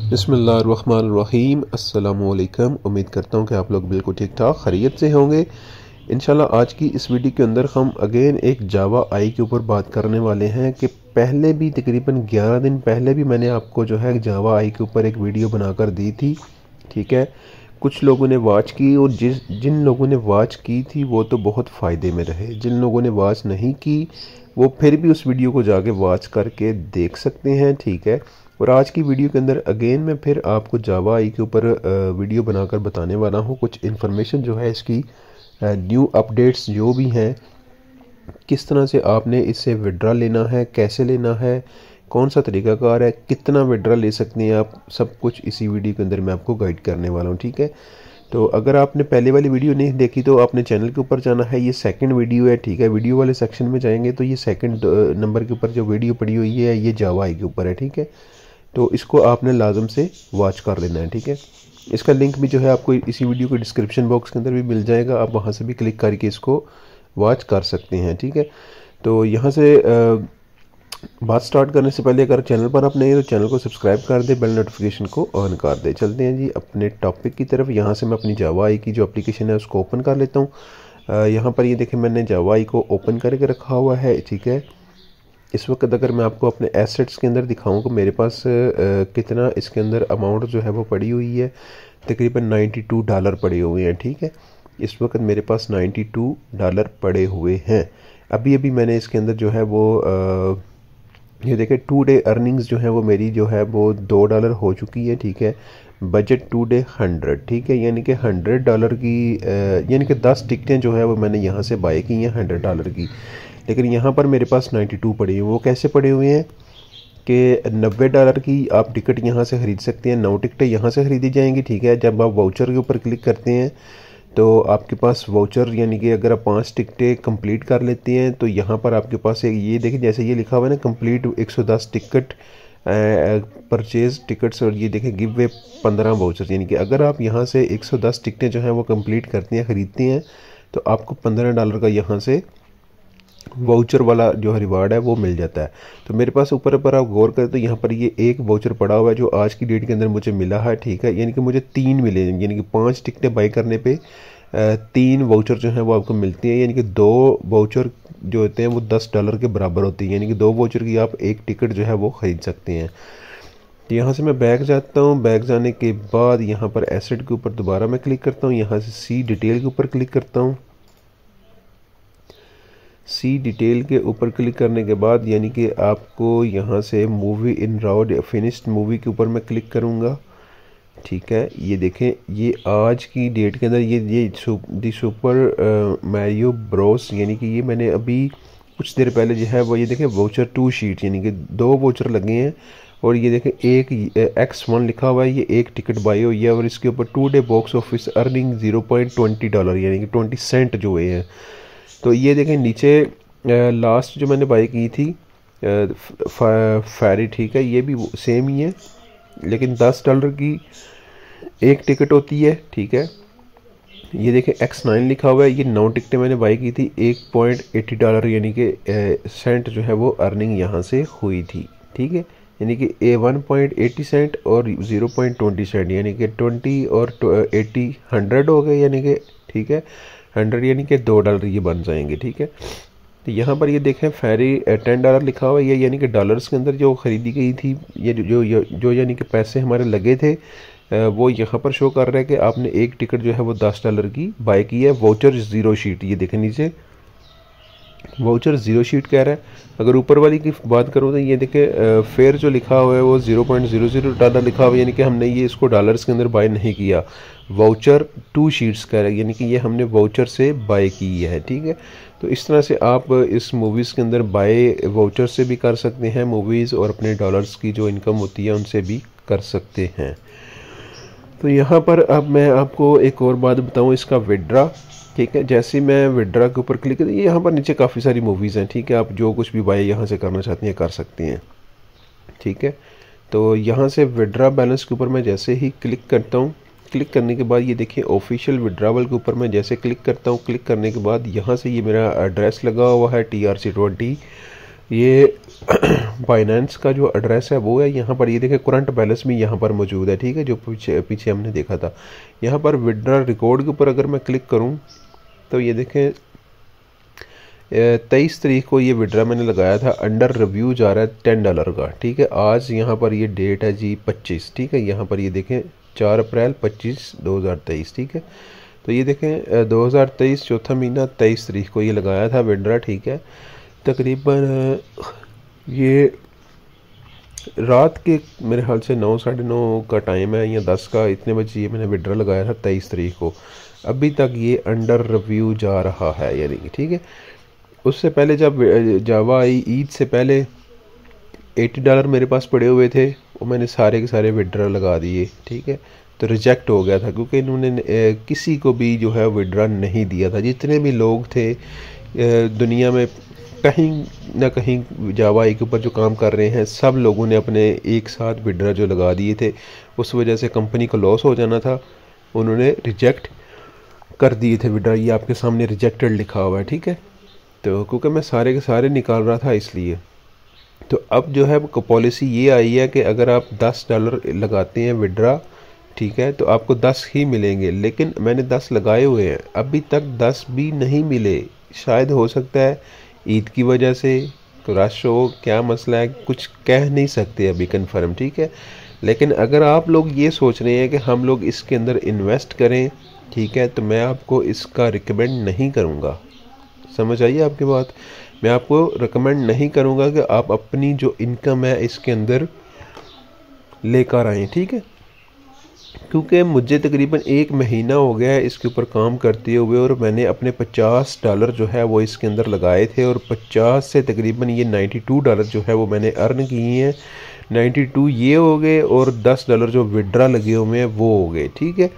बिस्मिल्लाहिर्रहमानिर्रहीम। अस्सलामुअलैकुम। उम्मीद करता हूँ कि आप लोग बिल्कुल ठीक ठाक खैरियत से होंगे। इंशाल्लाह आज की इस वीडियो के अंदर हम अगेन एक जावा आई के ऊपर बात करने वाले हैं कि पहले भी तकरीबन 11 दिन पहले भी मैंने आपको जो है जावा आई के ऊपर एक वीडियो बनाकर दी थी। ठीक है, कुछ लोगों ने वॉच की और जिन लोगों ने वॉच की थी वो तो बहुत फ़ायदे में रहे। जिन लोगों ने वॉच नहीं की वो फिर भी उस वीडियो को जाके वॉच करके देख सकते हैं। ठीक है, और आज की वीडियो के अंदर अगेन मैं फिर आपको जावा आई के ऊपर वीडियो बनाकर बताने वाला हूँ। कुछ इन्फॉर्मेशन जो है इसकी न्यू अपडेट्स जो भी हैं, किस तरह से आपने इससे विड्रा लेना है, कैसे लेना है, कौन सा तरीकाकार है, कितना विड्रा ले सकते हैं आप, सब कुछ इसी वीडियो के अंदर मैं आपको गाइड करने वाला हूँ। ठीक है, तो अगर आपने पहले वाली वीडियो नहीं देखी तो आपने चैनल के ऊपर जाना है। ये सेकंड वीडियो है। ठीक है, वीडियो वाले सेक्शन में जाएंगे तो ये सेकंड नंबर के ऊपर जो वीडियो पड़ी हुई है ये जावा आई के ऊपर है। ठीक है, तो इसको आपने लाजम से वॉच कर लेना है। ठीक है, इसका लिंक भी जो है आपको इसी वीडियो के डिस्क्रिप्शन बॉक्स के अंदर भी मिल जाएगा, आप वहाँ से भी क्लिक करके इसको वॉच कर सकते हैं। ठीक है, तो यहाँ से बात स्टार्ट करने से पहले अगर चैनल पर आप नए हैं तो चैनल को सब्सक्राइब कर दे, बेल नोटिफिकेशन को ऑन कर दे। चलते हैं जी अपने टॉपिक की तरफ। यहाँ से मैं अपनी जावा आई की जो एप्लीकेशन है उसको ओपन कर लेता हूँ। यहाँ पर ये देखें मैंने जावा आई को ओपन करके रखा हुआ है। ठीक है, इस वक्त अगर मैं आपको अपने एसेट्स के अंदर दिखाऊं तो मेरे पास कितना इसके अंदर अमाउंट जो है वो पड़ी हुई है, तकरीबन $92 पड़े हुए हैं। ठीक है, इस वक्त मेरे पास $92 पड़े हुए हैं। अभी अभी मैंने इसके अंदर जो है वो ये देखें 2 डे अर्निंग्स जो है वो मेरी जो है वो $2 हो चुकी है। ठीक है, बजट 2 डे 100। ठीक है, यानी कि $100 की यानी कि 10 टिकटें जो है वो मैंने यहाँ से बाय की हैं $100 की। लेकिन यहाँ पर मेरे पास 92 पड़े हैं। वो कैसे पड़े हुए हैं कि $90 की आप टिकट यहाँ से ख़रीद सकते हैं। 9 टिकटें यहाँ से ख़रीदी जाएंगी। ठीक है, जब आप वाउचर के ऊपर क्लिक करते हैं तो आपके पास वाउचर यानी कि अगर आप 5 टिकटें कंप्लीट कर लेते हैं तो यहाँ पर आपके पास एक ये देखिए जैसे ये लिखा हुआ है ना, कंप्लीट 110 टिकट परचेज टिकट्स, और ये देखें गिव वे 15 वाउचर, यानी कि अगर आप यहाँ से 110 टिकटें जो हैं वो कंप्लीट करते हैं, ख़रीदते हैं तो आपको $15 का यहाँ से वाउचर वाला जो रिवार्ड है वो मिल जाता है। तो मेरे पास ऊपर पर आप गौर करें तो यहाँ पर ये एक वाउचर पड़ा हुआ है जो आज की डेट के अंदर मुझे मिला है। ठीक है, यानी कि मुझे 3 मिले, यानी कि 5 टिकटें बाई करने पे 3 वाउचर जो हैं वो आपको मिलती हैं। यानी कि 2 वाउचर जो होते हैं वो $10 के बराबर होती है, यानी कि 2 वाउचर की आप एक टिकट जो है वो ख़रीद सकते हैं। तो यहाँ से मैं बैक जाता हूँ। बैक जाने के बाद यहाँ पर एसेट के ऊपर दोबारा मैं क्लिक करता हूँ। यहाँ से सी डिटेल के ऊपर क्लिक करता हूँ। सी डिटेल के ऊपर क्लिक करने के बाद यानी कि आपको यहाँ से मूवी इन राउड फिनिश्ड मूवी के ऊपर मैं क्लिक करूँगा। ठीक है, ये देखें ये आज की डेट के अंदर ये दी सुपर मैरियो ब्रोस, यानी कि ये मैंने अभी कुछ देर पहले जो है वो ये देखें वाउचर 2 शीट, यानी कि 2 वाउचर लगे हैं और ये देखें एक X1 लिखा हुआ है, ये एक टिकट बाई हुई है और इसके ऊपर 2 डे बॉक्स ऑफिस अर्निंग $0.20 यानी कि 20 सेंट जो हुए हैं। तो ये देखें नीचे लास्ट जो मैंने बाई की थी फेरी, ठीक है, ये भी सेम ही है लेकिन $10 की एक टिकट होती है। ठीक है, ये देखें X9 लिखा हुआ है, ये 9 टिकटें मैंने बाई की थी, $1.80 यानी कि सेंट जो है वो अर्निंग यहाँ से हुई थी। ठीक है, यानी कि 1.80 सेंट और 0.20 सेंट, यानी कि 20 और 80 100 हो गए, यानी कि ठीक है 100 यानी कि $2 ये बन जाएंगे। ठीक है, तो यहाँ पर ये देखें फेरी $10 लिखा हुआ है, ये यानी कि डॉलर्स के अंदर जो ख़रीदी गई थी, ये जो यानी कि पैसे हमारे लगे थे वो यहाँ पर शो कर रहा है कि आपने एक टिकट जो है वो $10 की बाय की है। वाउचर 0 शीट, ये देखें नीचे वाउचर 0 शीट कह रहा है। अगर ऊपर वाली की बात करूँ तो ये देखें फेयर जो लिखा हुआ है वो $0.00 लिखा हुआ है, यानी कि हमने ये इसको डॉलर्स के अंदर बाय नहीं किया। वाउचर 2 शीट्स कह रहा है, यानी कि ये हमने वाउचर से बाय की है। ठीक है, तो इस तरह से आप इस मूवीज़ के अंदर बाय वाउचर से भी कर सकते हैं मूवीज़, और अपने डॉलर्स की जो इनकम होती है उनसे भी कर सकते हैं। तो यहाँ पर अब मैं आपको एक और बात बताऊँ, इसका विड्रा। ठीक है, जैसे मैं विड्रा के ऊपर क्लिक करें, यहाँ पर नीचे काफ़ी सारी मूवीज़ हैं। ठीक है, आप जो कुछ भी बाय यहाँ से करना चाहते हैं कर सकते हैं। ठीक है, तो यहाँ से विड्रा बैलेंस के ऊपर मैं जैसे ही क्लिक करता हूँ, क्लिक करने के बाद ये देखिए ऑफिशियल विड्रावल के ऊपर मैं जैसे क्लिक करता हूँ, क्लिक करने के बाद यहाँ से ये मेरा एड्रेस लगा हुआ है TRC20, ये बाइनेंस का जो एड्रेस है वो है यहाँ पर, ये देखें करंट बैलेंस भी यहाँ पर मौजूद है, ठीक है, जो पीछे हमने देखा था। यहाँ पर विड्रॉ रिकॉर्ड के ऊपर अगर मैं क्लिक करूँ तो ये देखें 23 तारीख को ये विड्रा मैंने लगाया था, अंडर रिव्यू जा रहा है $10 का, ठीक है। आज यहाँ पर ये डेट है जी 25, ठीक है। यहाँ पर ये देखें 4 अप्रैल 2023, ठीक है। तो ये देखें 2023 चौथा महीना 23 तारीख को ये लगाया था विड्रा, ठीक है। तकरीबन ये रात के मेरे ख्याल से 9 साढ़े 9 का टाइम है या 10 का, इतने बजे ये मैंने विड्रा लगाया था 23 तारीख को। अभी तक ये अंडर रिव्यू जा रहा है, यानी कि ठीक है। उससे पहले जब जावा आई ईद से पहले $80 मेरे पास पड़े हुए थे, वो मैंने सारे के सारे विड्रा लगा दिए, ठीक है। तो रिजेक्ट हो गया था क्योंकि इन्होंने किसी को भी जो है विड्रा नहीं दिया था। जितने भी लोग थे दुनिया में कहीं ना कहीं जावा आई के ऊपर जो काम कर रहे हैं, सब लोगों ने अपने एक साथ विड्रा जो लगा दिए थे, उस वजह से कंपनी को लॉस हो जाना था, उन्होंने रिजेक्ट कर दिए थे विड्रा। ये आपके सामने रिजेक्टेड लिखा हुआ है, ठीक है। तो क्योंकि मैं सारे के सारे निकाल रहा था इसलिए। तो अब जो है पॉलिसी ये आई है कि अगर आप $10 लगाते हैं विड्रा, ठीक है, तो आपको 10 ही मिलेंगे। लेकिन मैंने 10 लगाए हुए हैं, अभी तक 10 भी नहीं मिले। शायद हो सकता है ईद की वजह से रश हो, क्या मसला है कुछ कह नहीं सकते अभी कंफर्म, ठीक है। लेकिन अगर आप लोग ये सोच रहे हैं कि हम लोग इसके अंदर इन्वेस्ट करें, ठीक है, तो मैं आपको इसका रिकमेंड नहीं करूँगा। समझ आइए आपकी बात। मैं आपको रिकमेंड नहीं करूँगा कि आप अपनी जो इनकम है इसके अंदर लेकर आएँ, ठीक है। क्योंकि मुझे तकरीबन 1 महीना हो गया है इसके ऊपर काम करते हुए, और मैंने अपने $50 जो है वो इसके अंदर लगाए थे, और 50 से तकरीबन ये $92 जो है वो मैंने अर्न किए हैं। 92 ये हो गए, और $10 जो विड्रा लगे हुए हैं वो हो गए, ठीक है।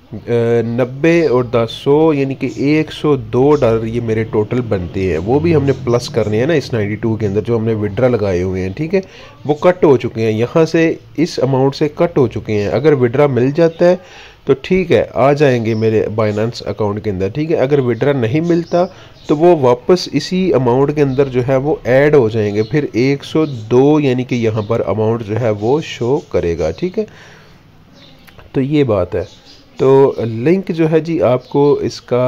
90 और 100 यानी कि $102 ये मेरे टोटल बनते हैं। वो भी हमने प्लस करने हैं ना इस 92 के अंदर, जो हमने विड्रा लगाए हुए हैं, ठीक है, वो कट हो चुके हैं, यहाँ से इस अमाउंट से कट हो चुके हैं। अगर विड्रा मिल जाता है तो ठीक है, आ जाएंगे मेरे बाइनेंस अकाउंट के अंदर, ठीक है। अगर विड्रा नहीं मिलता तो वो वापस इसी अमाउंट के अंदर जो है वो ऐड हो जाएंगे, फिर 102 यानी कि यहाँ पर अमाउंट जो है वो शो करेगा, ठीक है। तो ये बात है। तो लिंक जो है जी आपको इसका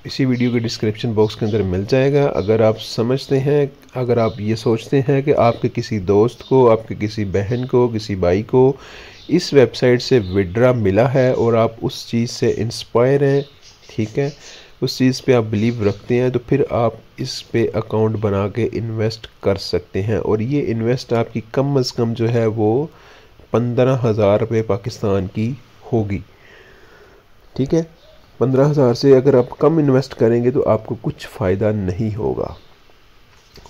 इसी वीडियो के डिस्क्रिप्शन बॉक्स के अंदर मिल जाएगा। अगर आप समझते हैं, अगर आप ये सोचते हैं कि आपके किसी दोस्त को, आपके किसी बहन को, किसी भाई को इस वेबसाइट से विड्रा मिला है और आप उस चीज़ से इंस्पायर हैं, ठीक है, उस चीज़ पे आप बिलीव रखते हैं, तो फिर आप इस पे अकाउंट बना के इन्वेस्ट कर सकते हैं। और ये इन्वेस्ट आपकी कम अज़ कम जो है वो 15,000 रुपये पाकिस्तान की होगी, ठीक है। 15,000 से अगर आप कम इन्वेस्ट करेंगे तो आपको कुछ फ़ायदा नहीं होगा।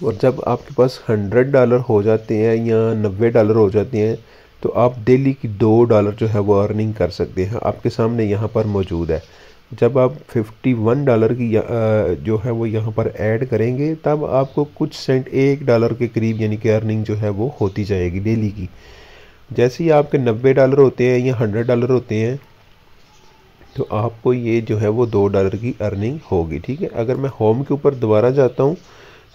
और जब आपके पास $100 हो जाते हैं या $90 हो जाते हैं, तो आप डेली की $2 जो है वो अर्निंग कर सकते हैं। आपके सामने यहाँ पर मौजूद है। जब आप $51 की जो है वो यहाँ पर ऐड करेंगे, तब आपको कुछ सेंट $1 के करीब यानी कि अर्निंग जो है वो होती जाएगी डेली की। जैसे ही आपके $90 होते हैं या $100 होते हैं, तो आपको ये जो है वो $2 की अर्निंग होगी, ठीक है। अगर मैं होम के ऊपर दोबारा जाता हूँ,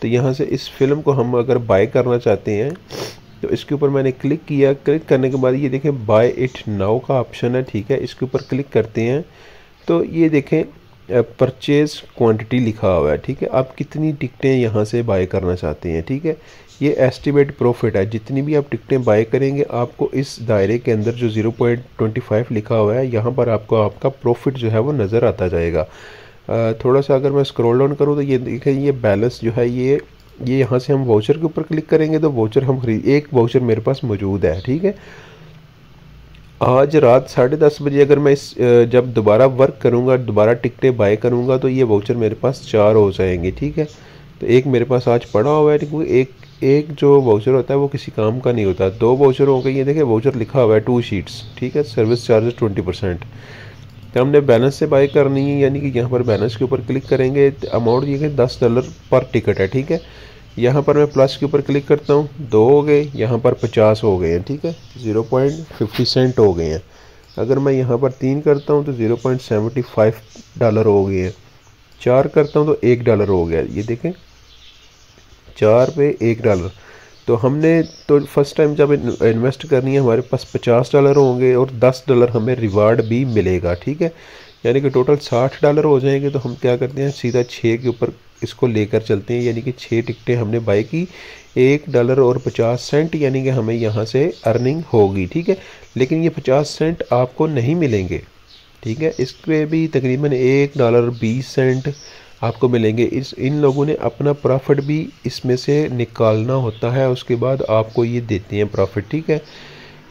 तो यहाँ से इस फिल्म को हम अगर बाय करना चाहते हैं, तो इसके ऊपर मैंने क्लिक किया। क्लिक करने के बाद ये देखें बाय इट नाउ का ऑप्शन है, ठीक है। इसके ऊपर क्लिक करते हैं तो ये देखें परचेज क्वांटिटी लिखा हुआ है, ठीक है। आप कितनी टिकटें यहाँ से बाय करना चाहते हैं, ठीक है। ये एस्टिमेट प्रॉफिट है, जितनी भी आप टिकटें बाय करेंगे आपको इस दायरे के अंदर जो 0.25 लिखा हुआ है, यहाँ पर आपको आपका प्रॉफिट जो है वो नज़र आता जाएगा। थोड़ा सा अगर मैं स्क्रॉल डाउन करूँ तो ये देखें, ये बैलेंस जो है ये यहाँ से हम वाउचर के ऊपर क्लिक करेंगे तो वाउचर हम एक वाउचर मेरे पास मौजूद है, ठीक है। आज रात 10:30 बजे अगर मैं जब दोबारा वर्क करूँगा, दोबारा टिकटें बाय करूँगा, तो ये वाउचर मेरे पास 4 हो जाएंगे, ठीक है। तो एक मेरे पास आज पड़ा हुआ है, क्योंकि एक जो वाउचर होता है वो किसी काम का नहीं होता। 2 वाउचर हो गए, ये देखिए वाउचर लिखा हुआ है 2 शीट्स, ठीक है। Service charges 20%। तो हमने बैलेंस से बाय करनी है, यानी कि यहाँ पर बैलेंस के ऊपर क्लिक करेंगे। अमाउंट ये है $10 पर टिकट है, ठीक है। यहाँ पर मैं प्लस के ऊपर क्लिक करता हूँ, 2 हो गए, यहाँ पर 50 हो गए हैं, ठीक है। 0.50 सेंट हो गए हैं। अगर मैं यहाँ पर 3 करता हूँ तो $0.75 हो गए हैं। 4 करता हूँ तो $1 हो गया। ये देखें 4 पे $1। तो हमने तो फर्स्ट टाइम जब इन्वेस्ट करनी है हमारे पास $50 होंगे और $10 हमें रिवार्ड भी मिलेगा, ठीक है। यानी कि टोटल $60 हो जाएंगे। तो हम क्या करते हैं, सीधा 6 के ऊपर इसको लेकर चलते हैं, यानी कि 6 टिकटें हमने बाई की, $1.50, यानी कि हमें यहाँ से अर्निंग होगी, ठीक है। लेकिन ये 50 सेंट आपको नहीं मिलेंगे, ठीक है। इस पर भी तकरीबन $1.20 आपको मिलेंगे। इन लोगों ने अपना प्रॉफिट भी इसमें से निकालना होता है, उसके बाद आपको ये देते हैं प्रॉफिट, ठीक है।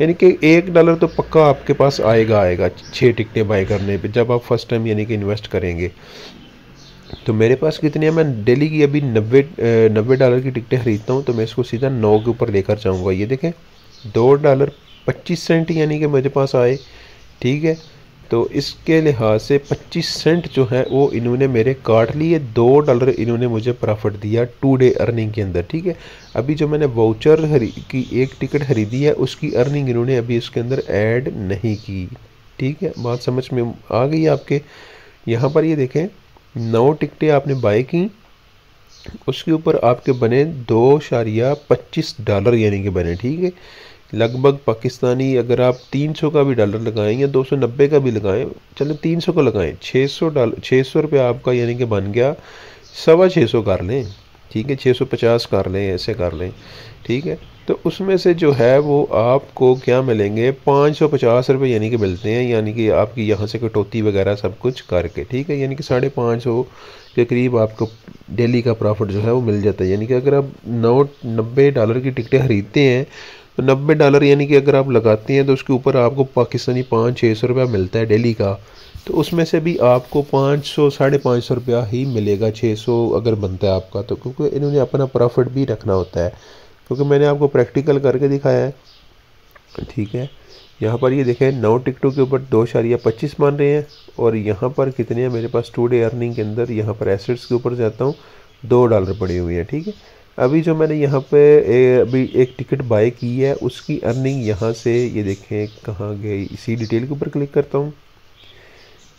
यानी कि $1 तो पक्का आपके पास आएगा 6 टिकटें बाई करने पे, जब आप फर्स्ट टाइम यानी कि इन्वेस्ट करेंगे। तो मेरे पास कितनी है, मैं डेली की अभी $90 की टिकटें खरीदता हूँ। तो मैं इसको सीधा 9 के ऊपर लेकर जाऊँगा। ये देखें $2.25 यानी कि मेरे पास आए, ठीक है। तो इसके लिहाज से 25 सेंट जो है वो इन्होंने मेरे काट लिए, $2 इन्होंने मुझे प्रॉफिट दिया 2 डे अर्निंग के अंदर, ठीक है। अभी जो मैंने वाउचर की एक टिकट खरीदी है उसकी अर्निंग इन्होंने अभी इसके अंदर ऐड नहीं की, ठीक है। बात समझ में आ गई आपके। यहाँ पर ये देखें 9 टिकटें आपने बाई की, उसके ऊपर आपके बने $2.25 यानी कि बने, ठीक है। लगभग पाकिस्तानी अगर आप 300 का भी डॉलर लगाएं या 290 का भी लगाएं, चलो 300 का लगाएं, $600 आपका यानी कि बन गया 625 कर लें, ठीक है, 650 कर लें, ऐसे कर लें, ठीक है। तो उसमें से जो है वो आपको क्या मिलेंगे, ₹550 यानी कि मिलते हैं, यानी कि आपकी यहाँ से कटौती वगैरह सब कुछ करके, ठीक है। यानी कि $550 के करीब आपको डेली का प्रॉफिट जो है वो मिल जाता है। यानी कि अगर आप $90 की टिकटें खरीदते हैं तो $90 यानी कि अगर आप लगाते हैं तो उसके ऊपर आपको पाकिस्तानी 500-600 रुपया मिलता है डेली का। तो उसमें से भी आपको 500-550 रुपया ही मिलेगा, 600 अगर बनता है आपका तो, क्योंकि इन्होंने अपना प्रॉफिट भी रखना होता है, क्योंकि मैंने आपको प्रैक्टिकल करके दिखाया है, ठीक है। यहाँ पर ये देखें 9 टिकटों के ऊपर 2.25 मान रहे हैं, और यहाँ पर कितने हैं मेरे पास 2 डे अर्निंग के अंदर, यहाँ पर एसेट्स के ऊपर जाता हूँ, $2 पड़े हुए हैं, ठीक है। अभी जो मैंने यहाँ पे अभी एक टिकट बाय की है उसकी अर्निंग यहाँ से ये देखें कहाँ गई, इसी डिटेल के ऊपर क्लिक करता हूँ,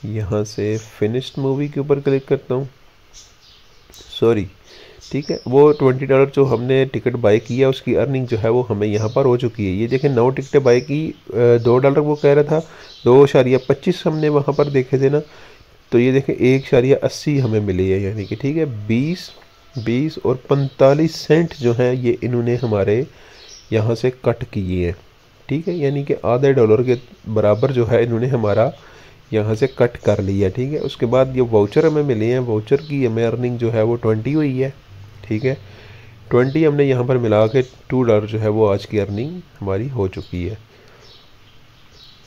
यहाँ से फिनिश्ड मूवी के ऊपर क्लिक करता हूँ, सॉरी, ठीक है। वो $20 जो हमने टिकट बाय किया उसकी अर्निंग जो है वो हमें यहाँ पर हो चुकी है। ये देखें 9 टिकटें बाय की, $2 वो कह रहा था, 2.25 हमने वहाँ पर देखे थे ना। तो ये देखें 1.80 हमें मिली है, यानी कि ठीक है 20 और 45 सेंट जो है ये इन्होंने हमारे यहाँ से कट किए हैं, ठीक है। यानी कि $0.5 के बराबर जो है इन्होंने हमारा यहाँ से कट कर लिया, ठीक है। उसके बाद ये वाउचर हमें मिले हैं, वाउचर की हमें अर्निंग जो है वो 20 हुई है, ठीक है। 20 हमने यहाँ पर मिला के $2 जो है वो आज की अर्निंग हमारी हो चुकी है।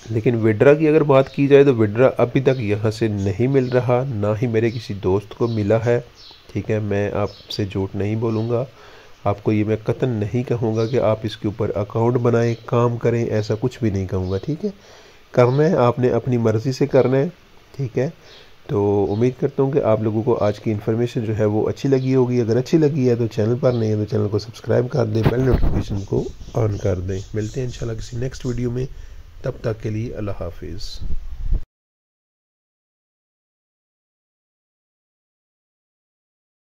लेकिन विड्रा की अगर बात की जाए तो विड्रा अभी तक यहाँ से नहीं मिल रहा, ना ही मेरे किसी दोस्त को मिला है, ठीक है। मैं आपसे झूठ नहीं बोलूँगा, आपको ये मैं कतन नहीं कहूँगा कि आप इसके ऊपर अकाउंट बनाएं, काम करें, ऐसा कुछ भी नहीं कहूँगा, ठीक है। करना है आपने अपनी मर्ज़ी से करना है, ठीक है। तो उम्मीद करता हूँ कि आप लोगों को आज की इन्फॉर्मेशन जो है वो अच्छी लगी होगी। अगर अच्छी लगी है तो चैनल पर नहीं है तो चैनल को सब्सक्राइब कर दें, बेल नोटिफिकेशन को ऑन कर दें। मिलते हैं इंशाल्लाह किसी नेक्स्ट वीडियो में, तब तक के लिए अल्लाह हाफिज़।